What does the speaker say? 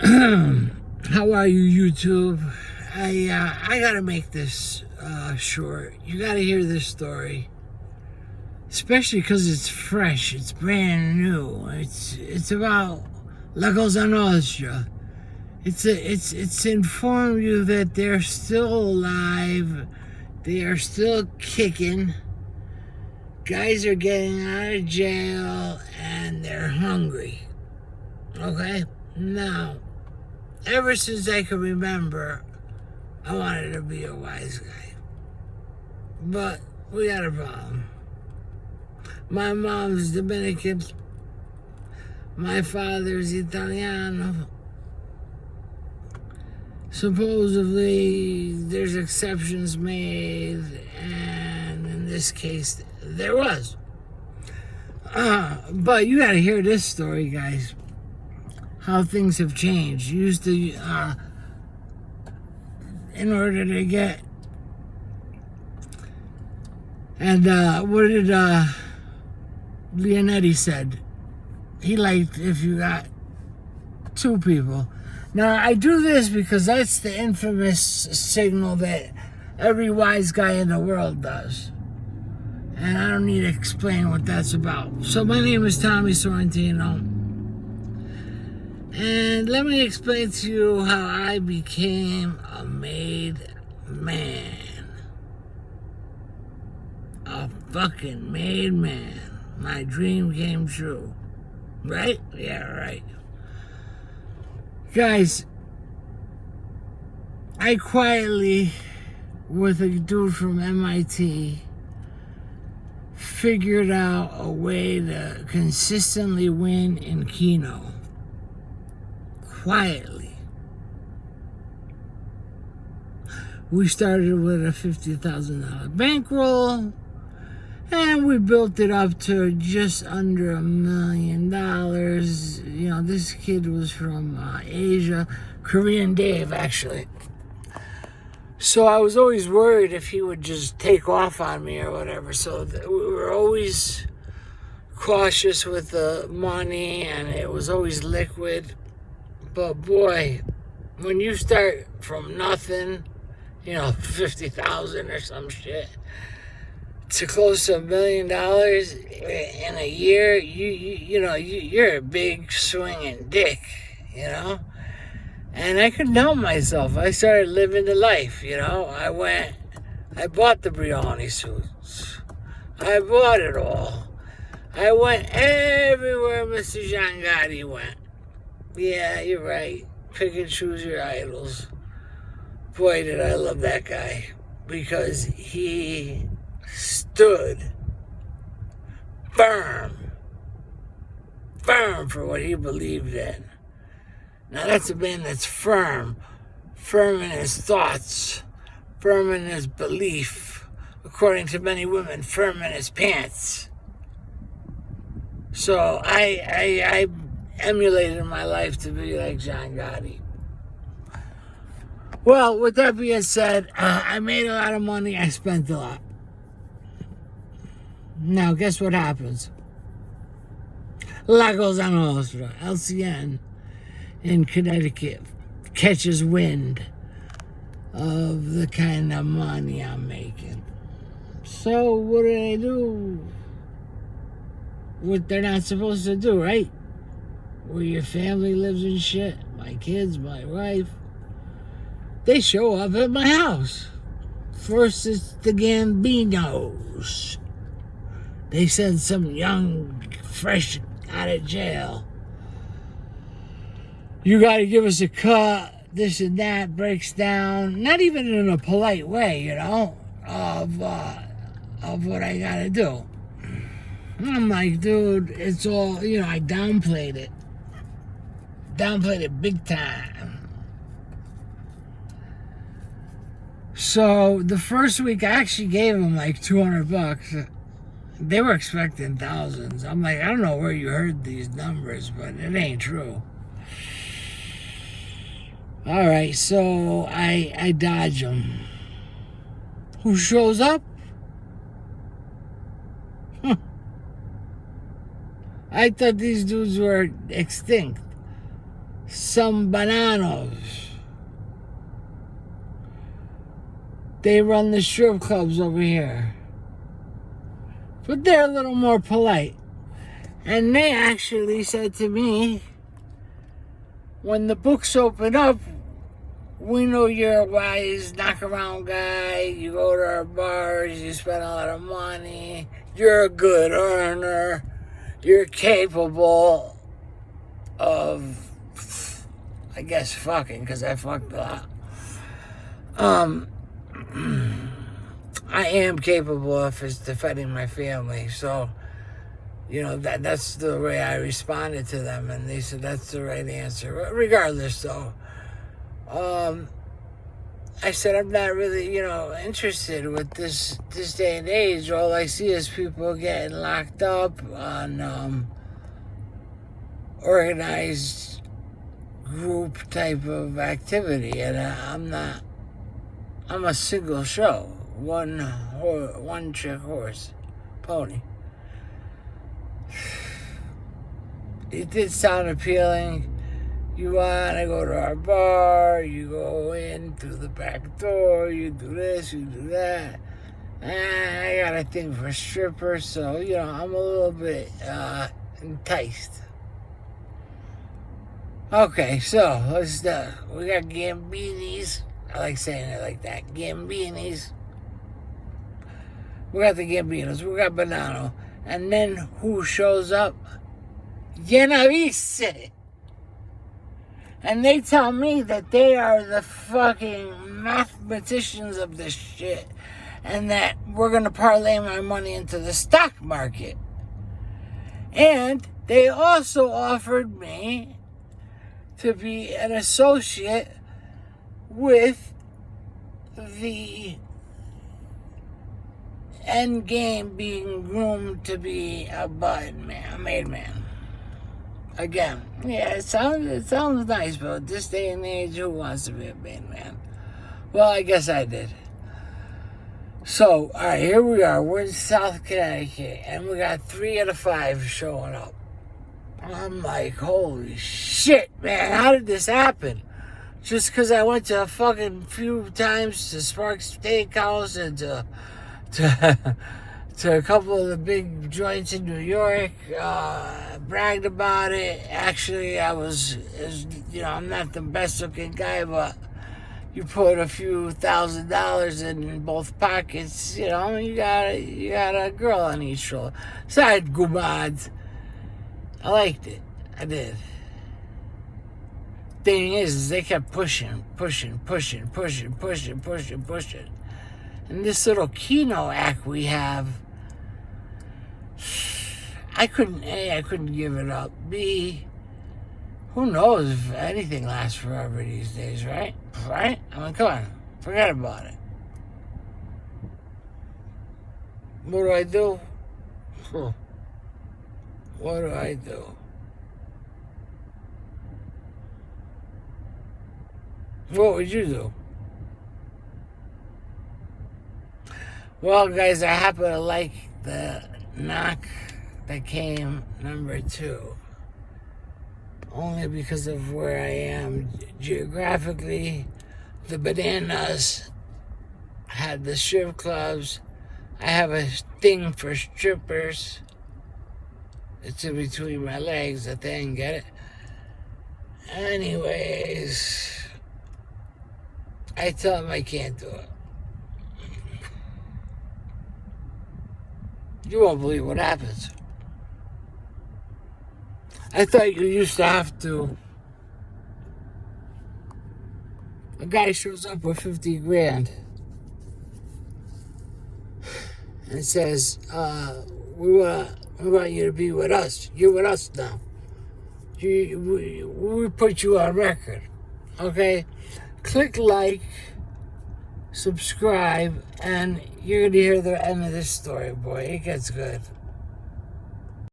How are you, YouTube? I gotta make this short. You gotta hear this story, especially because it's fresh. It's brand new. It's about La Cosa Nostra. It's to inform you that they're still alive. They are still kicking. Guys are getting out of jail and they're hungry. Okay? Now, ever since I can remember, I wanted to be a wise guy. But we got a problem. My mom's Dominican. My father's Italiano. Supposedly, there's exceptions made, and in this case, there was. But you gotta hear this story, guys. How things have changed. You used to, in order to get, and what did Leonetti said? He liked if you got two people. Now, I do this because that's the infamous signal that every wise guy in the world does. And I don't need to explain what that's about. So my name is Tommy Sorrentino. And let me explain to you how I became a made man. A fucking made man. My dream came true. Right? Yeah, right. Guys, I quietly, with a dude from MIT, figured out a way to consistently win in Keno. Quietly. We started with a $50,000 bankroll, and we built it up to just under $1 million. You know, this kid was from Asia, Korean Dave, actually. So I was always worried if he would just take off on me or whatever. So we were always cautious with the money, and it was always liquid. But boy, when you start from nothing, you know, 50,000 or some shit, to close to $1 million in a year, you're a big swinging dick, you know. And I couldn't help myself. I started living the life, you know. I bought the Brioni suits. I bought it all. I went everywhere Mr. John Gotti went. Yeah, you're right. Pick and choose your idols. Boy, did I love that guy. Because he stood firm for what he believed in. Now that's a man that's firm in his thoughts, firm in his belief, according to many women, firm in his pants. So I emulated my life to be like John Gotti. Well, with that being said, I made a lot of money, I spent a lot. Now, guess what happens? La Cosa Nostra, LCN, in Connecticut, catches wind of the kind of money I'm making. So, what do they do? What they're not supposed to do, right? Where your family lives and shit, my kids, my wife, they show up at my house. First, it's the Gambinos. They send some young, fresh out of jail. You got to give us a cut, this and that, breaks down, not even in a polite way, you know, of what I got to do. I'm like, dude, it's all, you know, I downplayed it. Downplayed it big time. So the first week, I actually gave them like $200. They were expecting thousands. I'm like, I don't know where you heard these numbers, but it ain't true. All right, so I dodge them. Who shows up? I thought these dudes were extinct. some bananas. They run the strip clubs over here. But they're a little more polite. And they actually said to me, when the books open up, we know you're a wise knockaround guy. You go to our bars, you spend a lot of money. You're a good earner. You're capable of, I guess, fucking, because I fucked a lot. I am capable of defending my family, so that's the way I responded to them, and they said that's the right answer. But regardless, though, I said I'm not really interested with this day and age. All I see is people getting locked up on organized group type of activity, and I'm a single show. One trick horse pony. It did sound appealing. You want to go to our bar, you go in through the back door, you do this, you do that. I got a thing for strippers, so I'm a little bit enticed. Okay, so we got Gambinis. I like saying it like that. Gambinis. We got the Gambinos. We got Banano. And then who shows up? Genovese. And they tell me that they are the fucking mathematicians of this shit. And that we're going to parlay my money into the stock market. And they also offered me to be an associate with the end game being groomed to be a made man. Again, yeah, it sounds nice, but this day and age, who wants to be a made man? Well, I guess I did. So, all right, here we are. We're in South Connecticut, and we got 3 out of 5 showing up. I'm like, holy shit, man, how did this happen? Just because I went to a fucking few times to Sparks Steakhouse and to a couple of the big joints in New York, bragged about it. Actually, I'm not the best looking guy, but you put a few $1,000s in both pockets, you got a girl on each shoulder. Side gumad. I liked it. I did. Thing is they kept pushing. And this little Keno act we have, I couldn't give it up. B, who knows if anything lasts forever these days, right? Right? I mean, come on. Forget about it. What do I do? What do I do? What would you do? Well, guys, I happen to like the knock that came number 2. Only because of where I am geographically. The bananas had the strip clubs. I have a thing for strippers. It's in between my legs, that thing, get it? Anyways, I tell him I can't do it. You won't believe what happens. I thought you used to have to. A guy shows up with 50 grand and says, we want you to be with us. You're with us now. We put you on record. Okay? Click like, subscribe, and you're going to hear the end of this story, boy. It gets good.